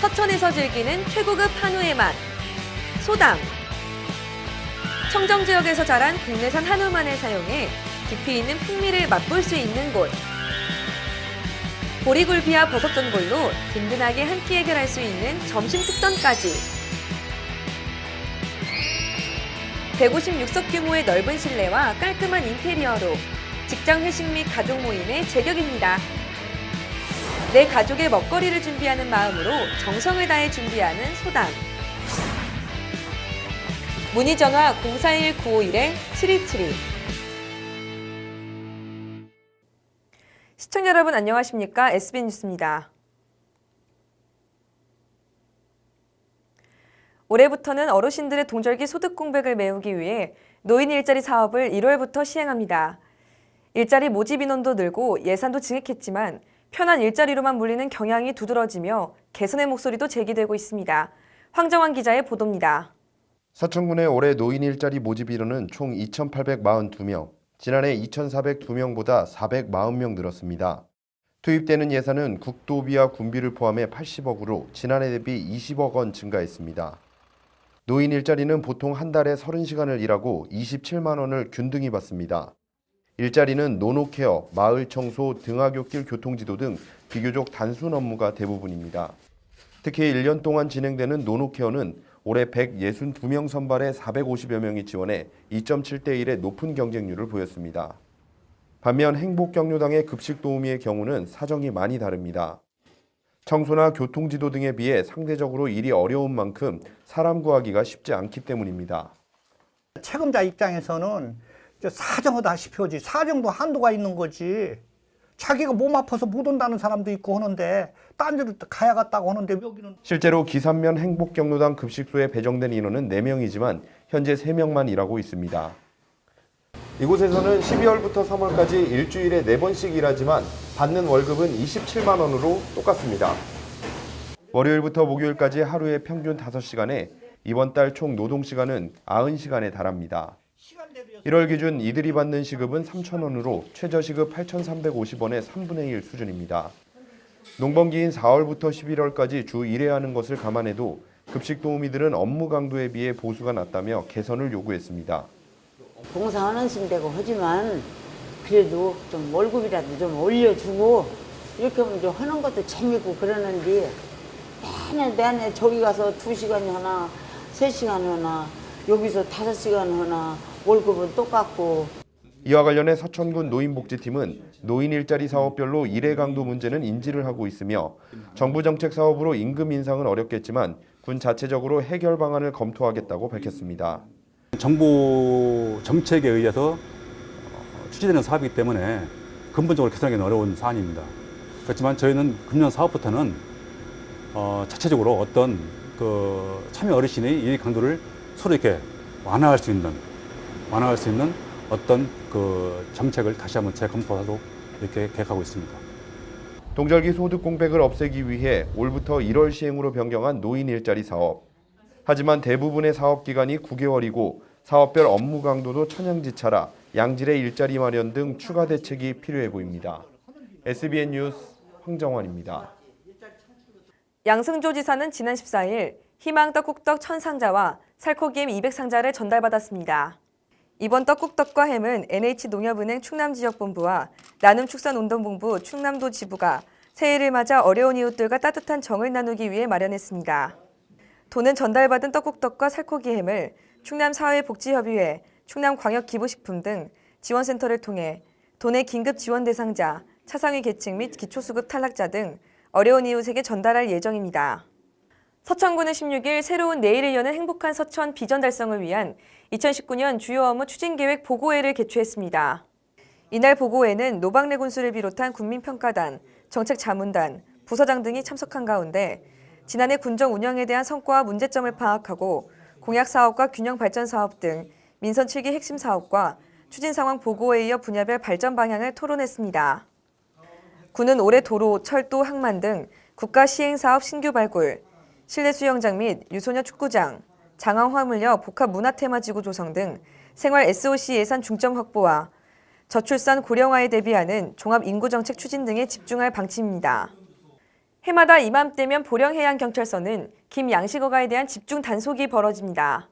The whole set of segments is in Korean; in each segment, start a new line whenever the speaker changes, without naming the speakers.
서천에서 즐기는 최고급 한우의 맛, 소담. 청정지역에서 자란 국내산 한우만을 사용해 깊이 있는 풍미를 맛볼 수 있는 곳. 보리굴비와 버섯전골로 든든하게 한 끼 해결할 수 있는 점심 특선까지. 156석 규모의 넓은 실내와 깔끔한 인테리어로 직장 회식 및 가족 모임의 제격입니다. 내 가족의 먹거리를 준비하는 마음으로 정성을 다해 준비하는 소담. 문의 전화 041-951-7272. 시청자 여러분 안녕하십니까? SB 뉴스입니다. 올해부터는 어르신들의 동절기 소득 공백을 메우기 위해 노인 일자리 사업을 1월부터 시행합니다. 일자리 모집 인원도 늘고 예산도 증액했지만 편한 일자리로만 몰리는 경향이 두드러지며 개선의 목소리도 제기되고 있습니다. 황정환 기자의 보도입니다.
서천군의 올해 노인 일자리 모집 인원은 총 2,842명, 지난해 2,402명보다 440명 늘었습니다. 투입되는 예산은 국도비와 군비를 포함해 80억으로 지난해 대비 20억 원 증가했습니다. 노인 일자리는 보통 한 달에 30시간을 일하고 27만 원을 균등히 받습니다. 일자리는 노노케어, 마을 청소, 등하굣길 교통지도 등 비교적 단순 업무가 대부분입니다. 특히 1년 동안 진행되는 노노케어는 올해 162명 선발에 450여 명이 지원해 2.7대 1의 높은 경쟁률을 보였습니다. 반면 행복경로당의 급식도우미의 경우는 사정이 많이 다릅니다. 청소나 교통지도 등에 비해 상대적으로 일이 어려운 만큼 사람 구하기가 쉽지 않기 때문입니다.
채금자 입장에서는 사정하다시피 하지 사정도 한도가 있는 거지. 자기가 몸 아파서 못 온다는 사람도 있고 하는데 딴 데로 가야겠다고 하는데 여기는. 실제로
기산면 행복경로당 급식소에 배정된 인원은 4명이지만 현재 3명만 일하고 있습니다. 이곳에서는 12월부터 3월까지 일주일에 4번씩 일하지만 받는 월급은 27만 원으로 똑같습니다. 월요일부터 목요일까지 하루에 평균 5시간에 이번 달 총 노동시간은 90시간에 달합니다. 1월 기준 이들이 받는 시급은 3,000원으로 최저시급 8,350원의 3분의 1 수준입니다. 농번기인 4월부터 11월까지 주 1회 하는 것을 감안해도 급식 도우미들은 업무 강도에 비해 보수가 낮다며 개선을 요구했습니다.
봉사하는 심되고 하지만 그래도 좀 월급이라도 좀 올려주고 이렇게 하면 좀 하는 것도 재밌고 그러는데 내내 저기 가서 2시간 하나 3시간 하나 여기서 5시간 하나 월급은 똑같고.
이와 관련해 서천군 노인복지팀은 노인 일자리 사업별로 일의 강도 문제는 인지를 하고 있으며 정부 정책 사업으로 임금 인상은 어렵겠지만 군 자체적으로 해결 방안을 검토하겠다고 밝혔습니다.
정부 정책에 의해서 추진되는 사업이기 때문에 근본적으로 개선하기는 어려운 사안입니다. 그렇지만 저희는 금년 사업부터는 자체적으로 어떤 참여 어르신의 일 강도를 서로 이렇게 완화할 수 있는 어떤 정책을 다시 한번 재검토하도록 이렇게 계획하고 있습니다.
동절기 소득 공백을 없애기 위해 올부터 1월 시행으로 변경한 노인 일자리 사업. 하지만 대부분의 사업 기간이 9개월이고 사업별 업무 강도도 천양지차라 양질의 일자리 마련 등 추가 대책이 필요해 보입니다. SBN 뉴스 황정환입니다.
양승조 지사는 지난 14일 희망 떡국떡 1000상자와 살코기햄 200상자를 전달받았습니다. 이번 떡국떡과 햄은 NH농협은행 충남지역본부와 나눔축산운동본부 충남도 지부가 새해를 맞아 어려운 이웃들과 따뜻한 정을 나누기 위해 마련했습니다. 도는 전달받은 떡국떡과 살코기햄을 충남사회복지협의회, 충남광역기부식품 등 지원센터를 통해 도내 긴급 지원 대상자, 차상위 계층 및 기초수급 탈락자 등 어려운 이웃에게 전달할 예정입니다. 서천군은 16일 새로운 내일을 여는 행복한 서천 비전 달성을 위한 2019년 주요 업무 추진계획 보고회를 개최했습니다. 이날 보고회는 노박래 군수를 비롯한 군민평가단, 정책자문단, 부서장 등이 참석한 가운데 지난해 군정 운영에 대한 성과와 문제점을 파악하고 공약사업과 균형발전사업 등 민선 7기 핵심 사업과 추진상황 보고에 이어 분야별 발전 방향을 토론했습니다. 군은 올해 도로, 철도, 항만 등 국가 시행사업 신규 발굴, 실내 수영장 및 유소년 축구장, 장항 화물역 복합 문화테마지구 조성 등 생활 SOC 예산 중점 확보와 저출산 고령화에 대비하는 종합 인구정책 추진 등에 집중할 방침입니다. 해마다 이맘때면 보령해양경찰서는 김 양식어가에 대한 집중 단속이 벌어집니다.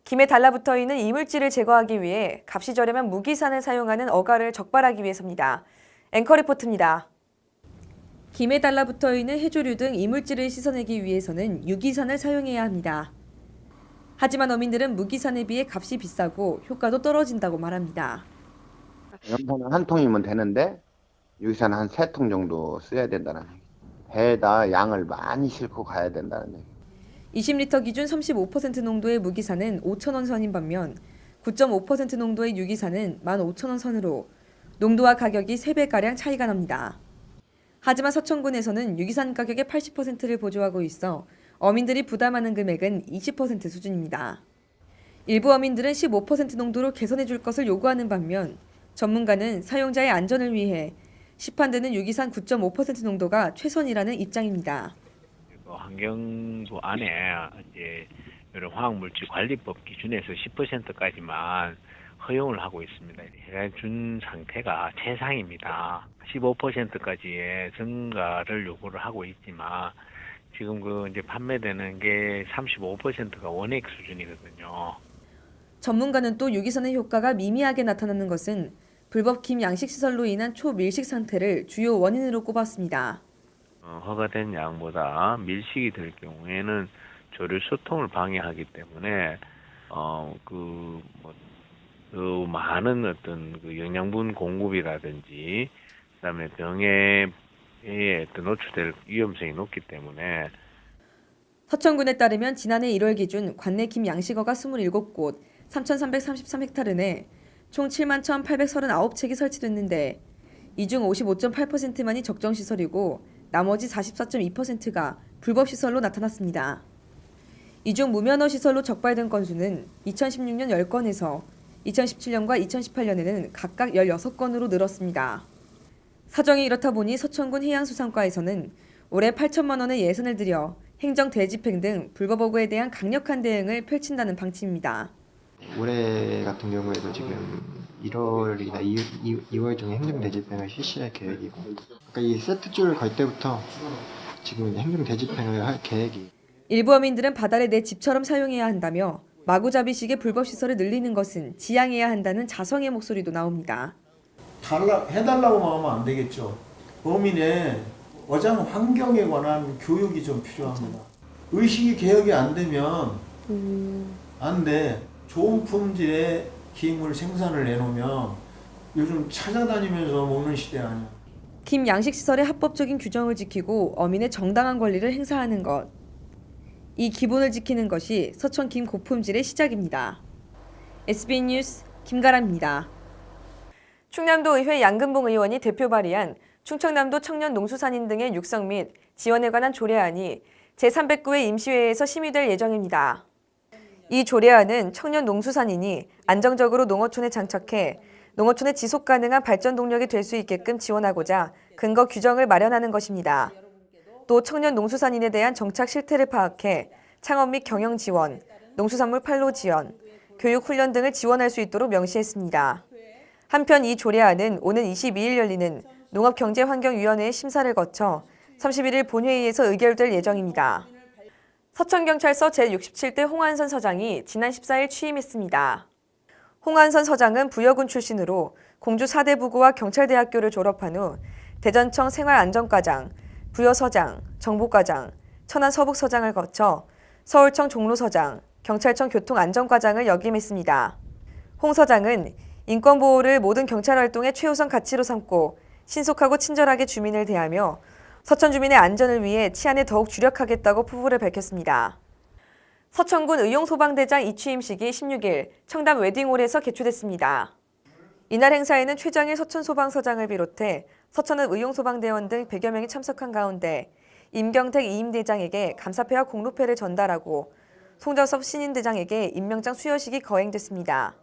김에 달라붙어 있는 이물질을 제거하기 위해 값이 저렴한 무기산을 사용하는 어가를 적발하기 위해서입니다. 앵커 리포트입니다. 김에 달라붙어 있는 해조류 등 이물질을 씻어내기 위해서는 유기산을 사용해야 합니다. 하지만 어민들은 무기산에 비해 값이 비싸고 효과도 떨어진다고 말합니다.
염산은 한 통이면 되는데 유기산 한 3통 정도 써야 된다는 얘기. 배에다 양을 많이 싣고 가야 된다는 얘기.
20리터 기준 35% 농도의 무기산은 5,000원 선인 반면 9.5% 농도의 유기산은 15,000원 선으로 농도와 가격이 3배가량 차이가 납니다. 하지만 서천군에서는 유기산 가격의 80%를 보조하고 있어 어민들이 부담하는 금액은 20% 수준입니다. 일부 어민들은 15% 농도로 개선해 줄 것을 요구하는 반면 전문가는 사용자의 안전을 위해 시판되는 유기산 9.5% 농도가 최선이라는 입장입니다.
환경부 안에 이제 이런 화학물질 관리법 기준에서 10%까지만 허용을 하고 있습니다. 해준 상태가 최상입니다. 15%까지의 증가를 요구를 하고 있지만 지금 이제 판매되는 게 35%가 원액 수준이거든요.
전문가는 또 유기산의 효과가 미미하게 나타나는 것은 불법 김 양식 시설로 인한 초밀식 상태를 주요 원인으로 꼽았습니다.
허가된 양보다 밀식이 될 경우에는 조류 소통을 방해하기 때문에 더 많은 어떤 영양분 공급이라든지 그다음에 병에 노출될 위험성이 높기 때문에
서천군에 따르면 지난해 1월 기준 관내 김 양식어가 27곳, 3,333헥타르 내 총 71,839채기 설치됐는데 이 중 55.8%만이 적정시설이고 나머지 44.2%가 불법시설로 나타났습니다. 이 중 무면허 시설로 적발된 건수는 2016년 10건에서 2017년과 2018년에는 각각 16건으로 늘었습니다. 사정이 이렇다 보니 서천군 해양수산과에서는 올해 8천만 원의 예산을 들여 행정 대집행 등 불법 어구에 대한 강력한 대응을 펼친다는 방침입니다.
올해 같은 경우에도 지금 1월이나 2월 중에 행정 대집행을 실시할 계획이고, 그러니까 이 세트줄을 걸 때부터 지금 행정 대집행을 할 계획이.
일부 어민들은 바다를 내 집처럼 사용해야 한다며 마구잡이식의 불법 시설을 늘리는 것은 지양해야 한다는 자성의 목소리도 나옵니다.
해달라고만 하면 안 되겠죠. 어민의 어장 환경에 관한 교육이 좀 필요합니다. 의식이 개혁이 안 되면 안 돼. 좋은 품질의 김을 생산을 해놓으면 요즘 찾아다니면서 먹는 시대 아니야.
김 양식 시설의 합법적인 규정을 지키고 어민의 정당한 권리를 행사하는 것. 이 기본을 지키는 것이 서천 김 고품질의 시작입니다. SBN 뉴스 김가람입니다. 충남도 의회 양근봉 의원이 대표 발의한 충청남도 청년 농수산인 등의 육성 및 지원에 관한 조례안이 제309회 임시회에서 심의될 예정입니다. 이 조례안은 청년 농수산인이 안정적으로 농어촌에 장착해 농어촌의 지속 가능한 발전 동력이 될 수 있게끔 지원하고자 근거 규정을 마련하는 것입니다. 또 청년 농수산인에 대한 정착 실태를 파악해 창업 및 경영 지원, 농수산물 판로 지원, 교육 훈련 등을 지원할 수 있도록 명시했습니다. 한편 이 조례안은 오는 22일 열리는 농업경제환경위원회의 심사를 거쳐 31일 본회의에서 의결될 예정입니다. 서천경찰서 제67대 홍한선 서장이 지난 14일 취임했습니다. 홍한선 서장은 부여군 출신으로 공주 4대 부고와 경찰대학교를 졸업한 후 대전청 생활안전과장, 부여서장, 정보과장, 천안 서북서장을 거쳐 서울청 종로서장, 경찰청 교통안전과장을 역임했습니다. 홍 서장은 인권보호를 모든 경찰 활동의 최우선 가치로 삼고 신속하고 친절하게 주민을 대하며 서천 주민의 안전을 위해 치안에 더욱 주력하겠다고 포부를 밝혔습니다. 서천군 의용소방대장 이취임식이 16일 청담 웨딩홀에서 개최됐습니다. 이날 행사에는 최장일 서천소방서장을 비롯해 서천읍 의용소방대원 등 100여 명이 참석한 가운데 임경택 이임대장에게 감사패와 공로패를 전달하고 송정섭 신임대장에게 임명장 수여식이 거행됐습니다.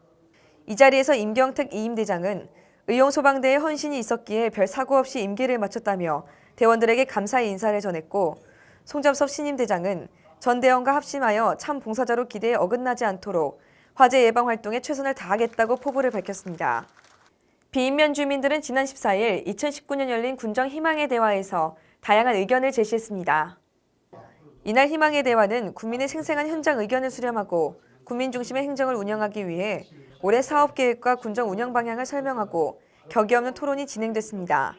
이 자리에서 임경택 이임대장은 의용소방대에 헌신이 있었기에 별 사고 없이 임기를 마쳤다며 대원들에게 감사의 인사를 전했고 송정섭 신임대장은 전 대원과 합심하여 참 봉사자로 기대에 어긋나지 않도록 화재 예방 활동에 최선을 다하겠다고 포부를 밝혔습니다. 비인면 주민들은 지난 14일 2019년 열린 군정 희망의 대화에서 다양한 의견을 제시했습니다. 이날 희망의 대화는 국민의 생생한 현장 의견을 수렴하고 국민 중심의 행정을 운영하기 위해 올해 사업 계획과 군정 운영 방향을 설명하고 격이 없는 토론이 진행됐습니다.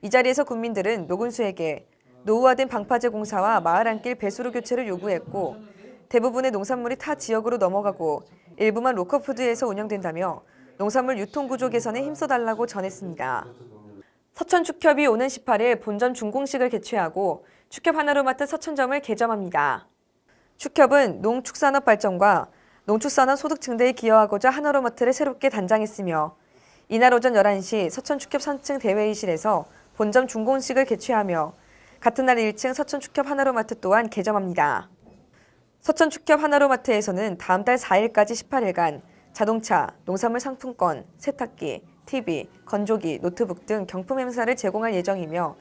이 자리에서 국민들은 노군수에게 노후화된 방파제 공사와 마을 안길 배수로 교체를 요구했고 대부분의 농산물이 타 지역으로 넘어가고 일부만 로컬푸드에서 운영된다며 농산물 유통구조 개선에 힘써달라고 전했습니다. 서천축협이 오는 18일 본점 준공식을 개최하고 축협 하나로마트 서천점을 개점합니다. 축협은 농축산업 발전과 농축산업 소득 증대에 기여하고자 하나로마트를 새롭게 단장했으며 이날 오전 11시 서천축협 3층 대회의실에서 본점 준공식을 개최하며 같은 날 1층 서천축협 하나로마트 또한 개점합니다. 서천축협 하나로마트에서는 다음 달 4일까지 18일간 자동차, 농산물 상품권, 세탁기, TV, 건조기, 노트북 등 경품 행사를 제공할 예정이며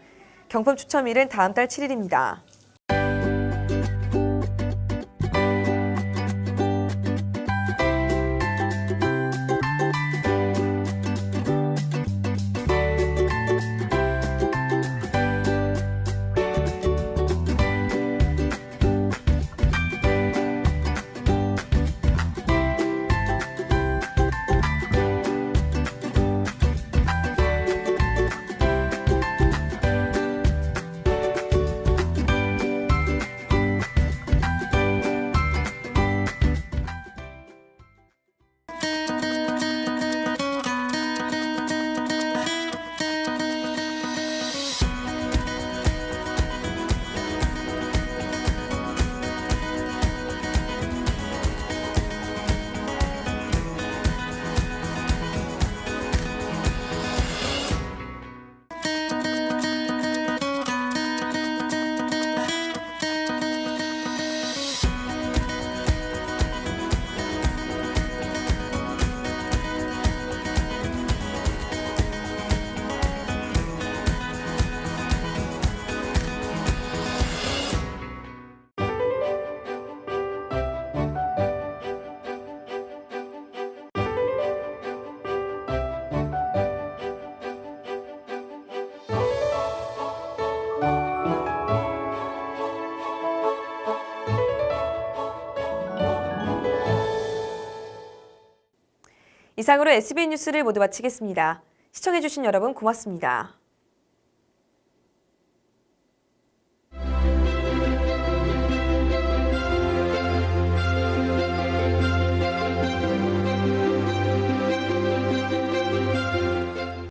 경품 추첨일은 다음 달 7일입니다. 이상으로 SB 뉴스를 모두 마치겠습니다. 시청해주신 여러분 고맙습니다.